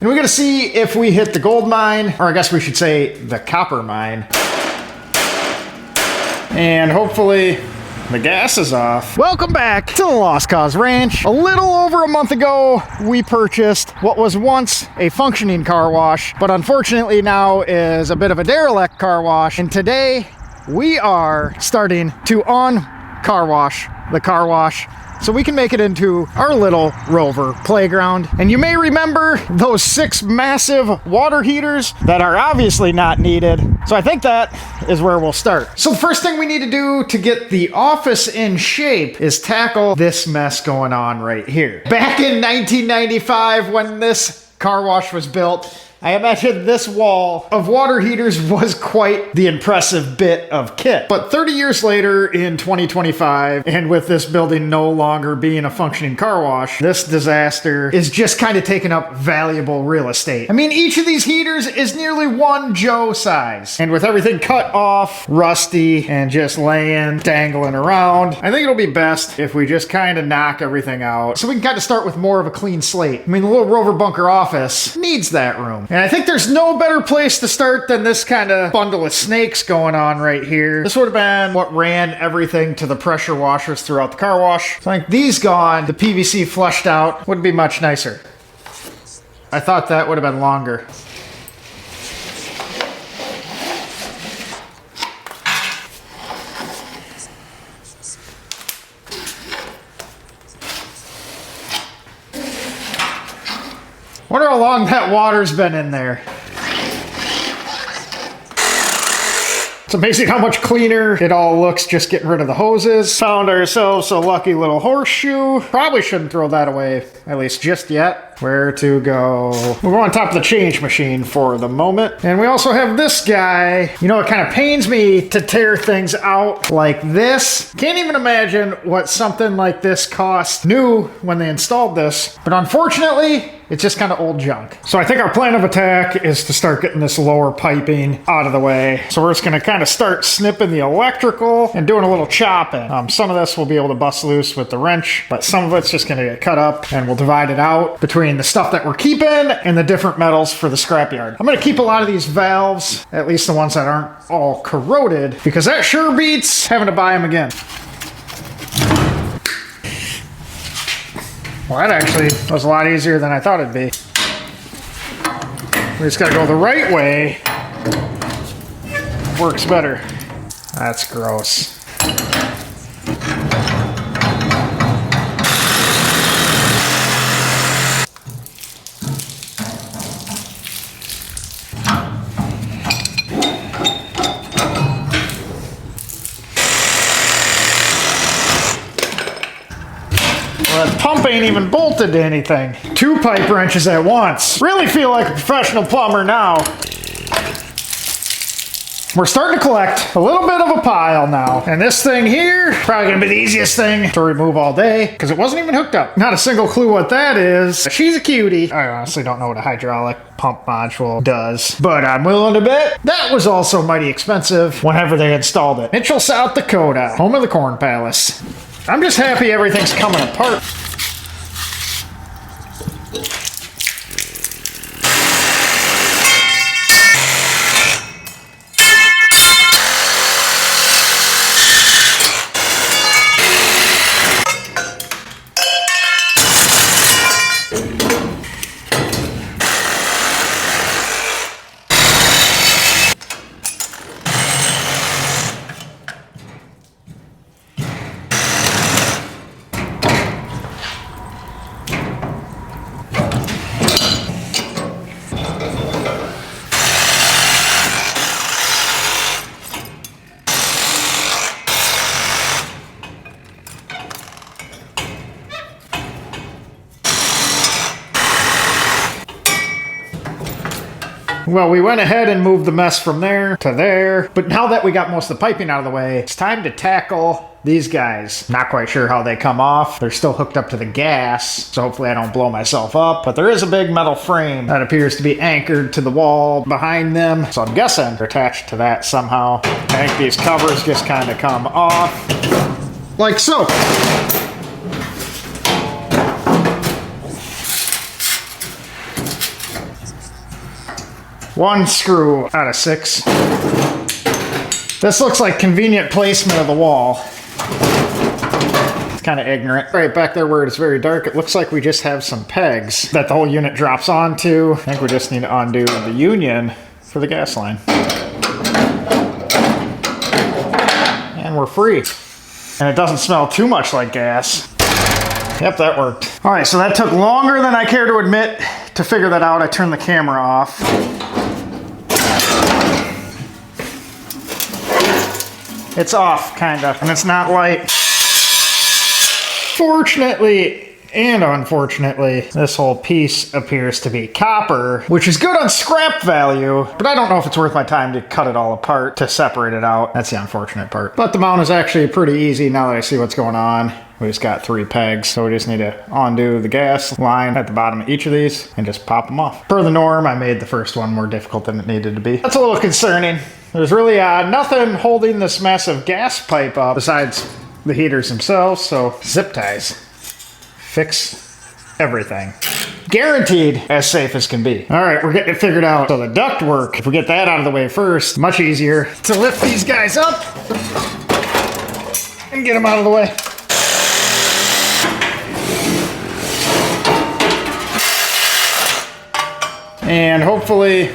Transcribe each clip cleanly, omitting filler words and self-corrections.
And we're gonna see if we hit the gold mine, or I guess we should say the copper mine. And hopefully the gas is off. Welcome back to the Lost Cause Ranch. A little over a month ago, we purchased what was once a functioning car wash, but unfortunately now is a bit of a derelict car wash. And today we are starting to car wash the car wash so we can make it into our little Rover playground. And you may remember those 6 massive water heaters that are obviously not needed. So I think that is where we'll start. So the first thing we need to do to get the office in shape is tackle this mess going on right here. Back in 1995, when this car wash was built, I imagine this wall of water heaters was quite the impressive bit of kit. But 30 years later in 2025, and with this building no longer being a functioning car wash, this disaster is just kind of taking up valuable real estate. I mean, each of these heaters is nearly 1 Joe size. And with everything cut off, rusty, and just laying, dangling around, I think it'll be best if we just kind of knock everything out so we can kind of start with more of a clean slate. I mean, the little Rover bunker office needs that room. And I think there's no better place to start than this kind of bundle of snakes going on right here. This would have been what ran everything to the pressure washers throughout the car wash. So I think these gone, the PVC flushed out, would be much nicer. I thought that would have been longer. Wonder how long that water's been in there. It's amazing how much cleaner it all looks just getting rid of the hoses. Found ourselves a lucky little horseshoe. Probably shouldn't throw that away, at least just yet. Where to go? We'll go on top of the change machine for the moment. And we also have this guy. You know, it kind of pains me to tear things out like this. Can't even imagine what something like this cost new when they installed this. But unfortunately, it's just kind of old junk. So I think our plan of attack is to start getting this lower piping out of the way. So we're just gonna kind of start snipping the electrical and doing a little chopping. Some of this we'll be able to bust loose with the wrench, but some of it's just gonna get cut up and we'll divide it out between the stuff that we're keeping and the different metals for the scrapyard. I'm gonna keep a lot of these valves, at least the ones that aren't all corroded, because that sure beats having to buy them again. Well, that actually was a lot easier than I thought it'd be. We just gotta go the right way. Works better. That's gross. That pump ain't even bolted to anything. 2 pipe wrenches at once. Really feel like a professional plumber now. We're starting to collect a little bit of a pile now. And this thing here, probably gonna be the easiest thing to remove all day because it wasn't even hooked up. Not a single clue what that is. She's a cutie. I honestly don't know what a hydraulic pump module does, but I'm willing to bet that was also mighty expensive whenever they installed it. Mitchell, South Dakota, home of the Corn Palace. I'm just happy everything's coming apart. Well, we went ahead and moved the mess from there to there, but now that we got most of the piping out of the way, it's time to tackle these guys. Not quite sure how they come off. They're still hooked up to the gas, so hopefully I don't blow myself up, but there is a big metal frame that appears to be anchored to the wall behind them, so I'm guessing they're attached to that somehow. I think these covers just kind of come off, like so. 1 screw out of 6. This looks like convenient placement of the wall. It's kind of ignorant. Right back there where it's very dark, it looks like we just have some pegs that the whole unit drops onto. I think we just need to undo the union for the gas line. And we're free. And it doesn't smell too much like gas. Yep, that worked. All right, so that took longer than I care to admit to figure that out. I turned the camera off. It's off, kinda, and it's not light. Fortunately and unfortunately, this whole piece appears to be copper, which is good on scrap value, but I don't know if it's worth my time to cut it all apart to separate it out. That's the unfortunate part. But the mount is actually pretty easy now that I see what's going on. We just got 3 pegs, so we just need to undo the gas line at the bottom of each of these and just pop them off. Per the norm, I made the first one more difficult than it needed to be. That's a little concerning. There's really nothing holding this massive gas pipe up besides the heaters themselves, so zip ties fix everything. Guaranteed as safe as can be. All right, we're getting it figured out. So the duct work, if we get that out of the way first, much easier to lift these guys up and get them out of the way. And hopefully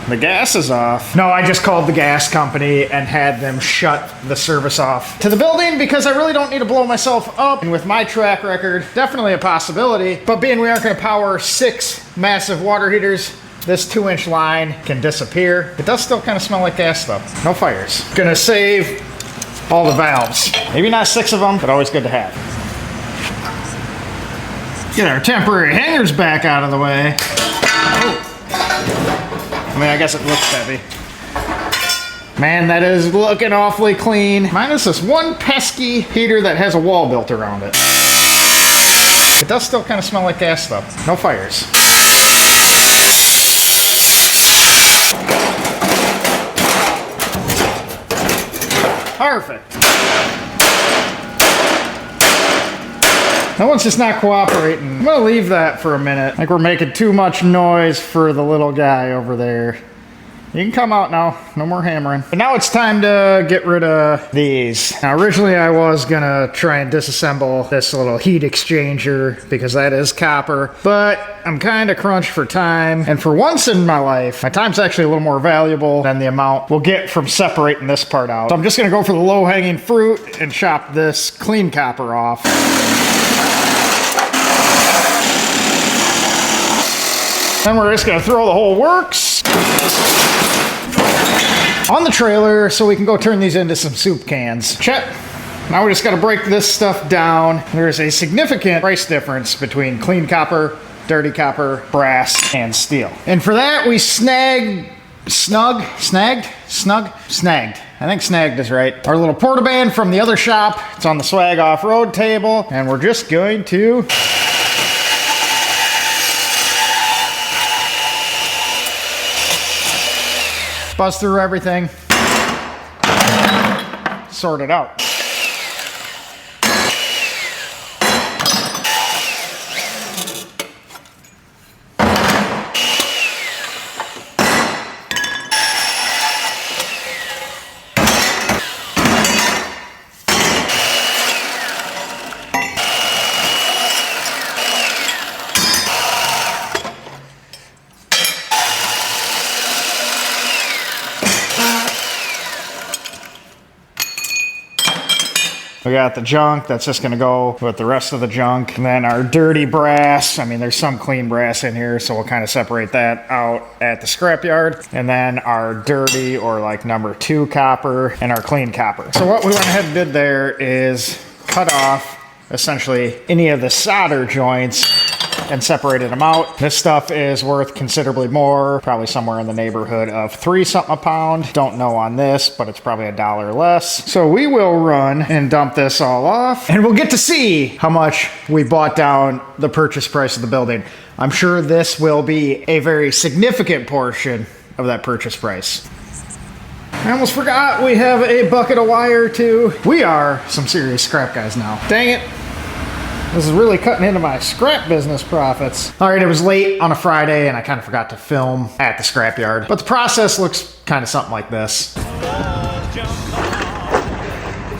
the gas is off. No, I just called the gas company and had them shut the service off to the building because I really don't need to blow myself up. And with my track record, definitely a possibility. But being we aren't gonna power 6 massive water heaters, this 2-inch line can disappear. It does still kind of smell like gas though. No fires. Gonna save all the valves. Maybe not 6 of them, but always good to have. Get our temporary hangers back out of the way. I mean, I guess it looks heavy. Man, that is looking awfully clean. Minus this one pesky heater that has a wall built around it. It does still kind of smell like gas though. No fires. Perfect. That one's just not cooperating. I'm gonna leave that for a minute. I think we're making too much noise for the little guy over there. You can come out now, no more hammering. But now it's time to get rid of these. Now originally I was gonna try and disassemble this little heat exchanger because that is copper, but I'm kind of crunched for time. And for once in my life, my time's actually a little more valuable than the amount we'll get from separating this part out. So I'm just gonna go for the low hanging fruit and chop this clean copper off. Then we're just gonna throw the whole works on the trailer so we can go turn these into some soup cans. Check. Now we just gotta break this stuff down. There's a significant price difference between clean copper, dirty copper, brass, and steel. And for that we snagged. I think snagged is right. Our little portaband from the other shop. It's on the swag off-road table. And we're just going to buzz through everything, sort it out. We got the junk that's just gonna go with the rest of the junk. And then our dirty brass, I mean, there's some clean brass in here, so we'll kind of separate that out at the scrapyard. And then our dirty or like number 2 copper and our clean copper. So what we went ahead and did there is cut off essentially any of the solder joints and separated them out. This stuff is worth considerably more, probably somewhere in the neighborhood of 3 something a pound. Don't know on this, but it's probably $1 less. So we will run and dump this all off, and we'll get to see how much we bought down the purchase price of the building. I'm sure this will be a very significant portion of that purchase price. I almost forgot we have a bucket of wire too. We are some serious scrap guys now. Dang it. This is really cutting into my scrap business profits. All right, it was late on a Friday and I kind of forgot to film at the scrapyard, but the process looks kind of something like this.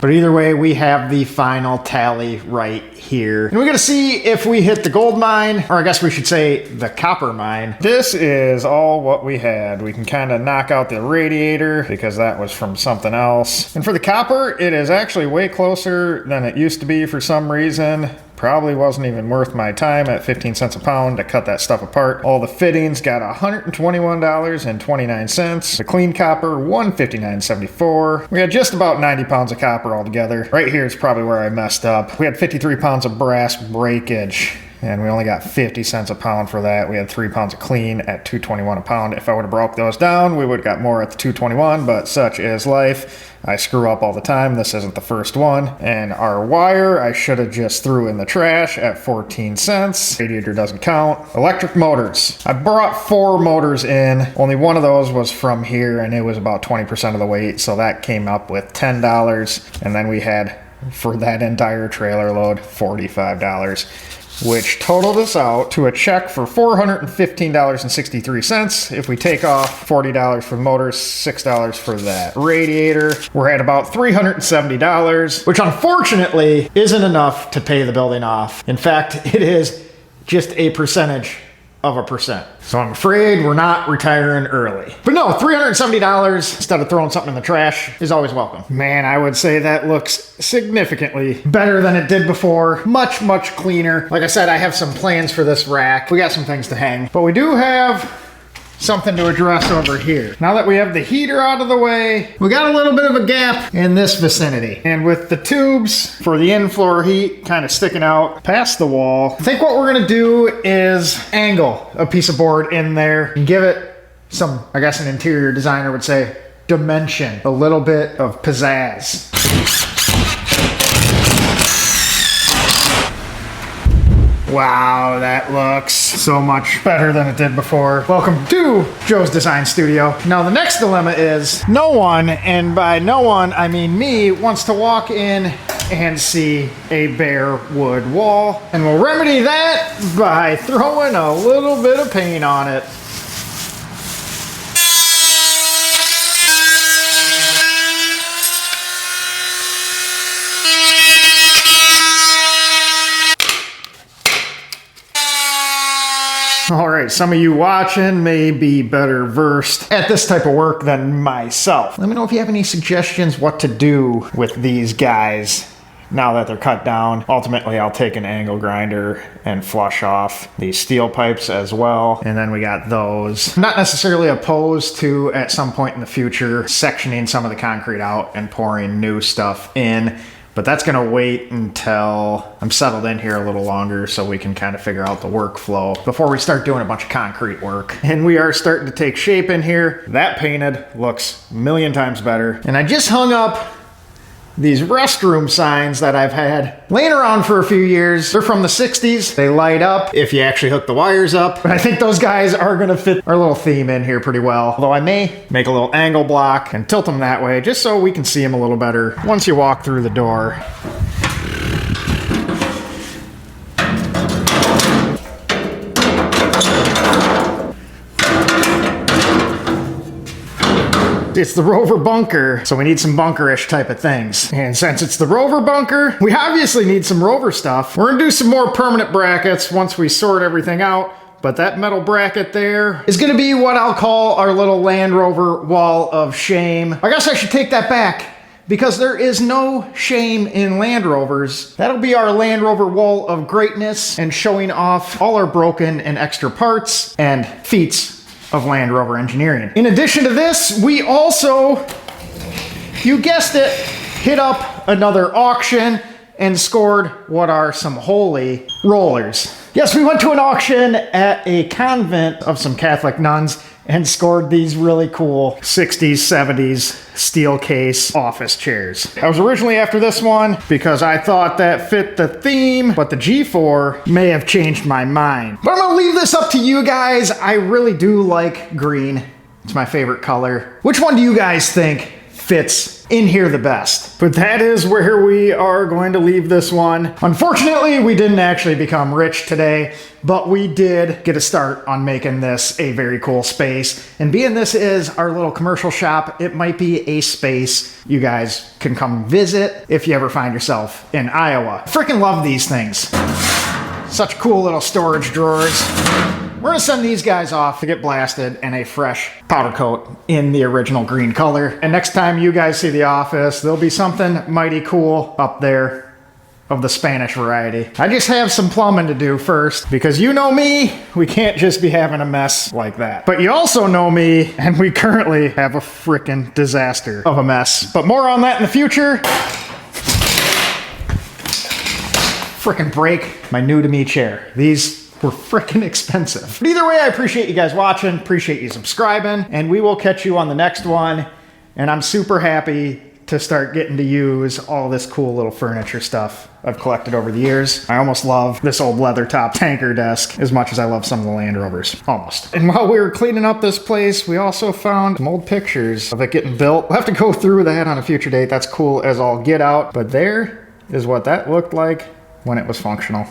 But either way, we have the final tally right here. And we're gonna see if we hit the gold mine, or I guess we should say the copper mine. This is all what we had. We can kind of knock out the radiator because that was from something else. And for the copper, it is actually way closer than it used to be for some reason. Probably wasn't even worth my time at 15 cents a pound to cut that stuff apart. All the fittings got $121.29. The clean copper, $159.74. We had just about 90 pounds of copper altogether. Right here is probably where I messed up. We had 53 pounds of brass breakage, and we only got 50 cents a pound for that. We had 3 pounds of clean at $2.21 a pound. If I would have broke those down, we would have got more at the $2.21, but such is life. I screw up all the time. This isn't the first one. And our wire, I should have just threw in the trash at 14 cents. Radiator doesn't count. Electric motors. I brought 4 motors in. Only one of those was from here, and it was about 20% of the weight, so that came up with $10. And then we had, for that entire trailer load, $45. Which totaled us out to a check for $415.63. If we take off $40 for the motors, $6 for that radiator, we're at about $370, which unfortunately isn't enough to pay the building off. In fact, it is just a percentage of a percent. So I'm afraid we're not retiring early. But no, $370 instead of throwing something in the trash is always welcome. Man, I would say that looks significantly better than it did before. Much, much cleaner. Like I said, I have some plans for this rack. We got some things to hang, but we do have something to address over here. Now that we have the heater out of the way, we got a little bit of a gap in this vicinity. And with the tubes for the in-floor heat kind of sticking out past the wall, I think what we're gonna do is angle a piece of board in there and give it some, I guess an interior designer would say, dimension, a little bit of pizzazz. Wow, that looks so much better than it did before. Welcome to Joe's Design Studio. Now the next dilemma is no one, and by no one I mean me, wants to walk in and see a bare wood wall. And we'll remedy that by throwing a little bit of paint on it. All right, some of you watching may be better versed at this type of work than myself. Let me know if you have any suggestions what to do with these guys now that they're cut down. Ultimately, I'll take an angle grinder and flush off these steel pipes as well. And then we got those. I'm not necessarily opposed to, at some point in the future, sectioning some of the concrete out and pouring new stuff in. But that's gonna wait until I'm settled in here a little longer so we can kind of figure out the workflow before we start doing a bunch of concrete work. And we are starting to take shape in here. That painted looks a million times better. And I just hung up these restroom signs that I've had laying around for a few years. They're from the 60s. They light up if you actually hook the wires up. But I think those guys are gonna fit our little theme in here pretty well. Although I may make a little angle block and tilt them that way just so we can see them a little better once you walk through the door. It's the Rover bunker, so we need some bunkerish type of things. And since it's the Rover bunker, we obviously need some Rover stuff. We're gonna do some more permanent brackets once we sort everything out, but that metal bracket there is gonna be what I'll call our little Land Rover wall of shame. I guess I should take that back, because there is no shame in Land Rovers. That'll be our Land Rover wall of greatness and showing off all our broken and extra parts and feats of Land Rover engineering. In addition to this, we also, you guessed it, hit up another auction and scored what are some holy rollers. Yes, we went to an auction at a convent of some Catholic nuns and scored these really cool 60s, 70s steel case office chairs. I was originally after this one because I thought that fit the theme, but the G4 may have changed my mind. But I'm gonna leave this up to you guys. I really do like green. It's my favorite color. Which one do you guys think fits in here the best. But that is where we are going to leave this one. Unfortunately, we didn't actually become rich today, but we did get a start on making this a very cool space. And being this is our little commercial shop, it might be a space you guys can come visit if you ever find yourself in Iowa. Freaking love these things. Such cool little storage drawers. We're gonna send these guys off to get blasted in a fresh powder coat in the original green color. And next time you guys see the office, there'll be something mighty cool up there of the Spanish variety. I just have some plumbing to do first, because you know me, we can't just be having a mess like that. But you also know me, and we currently have a frickin' disaster of a mess. But more on that in the future. Frickin' break my new to me chair. These were freaking expensive. But either way, I appreciate you guys watching, appreciate you subscribing, and we will catch you on the next one. And I'm super happy to start getting to use all this cool little furniture stuff I've collected over the years. I almost love this old leather top tanker desk as much as I love some of the Land Rovers. Almost. And while we were cleaning up this place, we also found some old pictures of it getting built. We'll have to go through that on a future date. That's cool as all get out. But there is what that looked like when it was functional.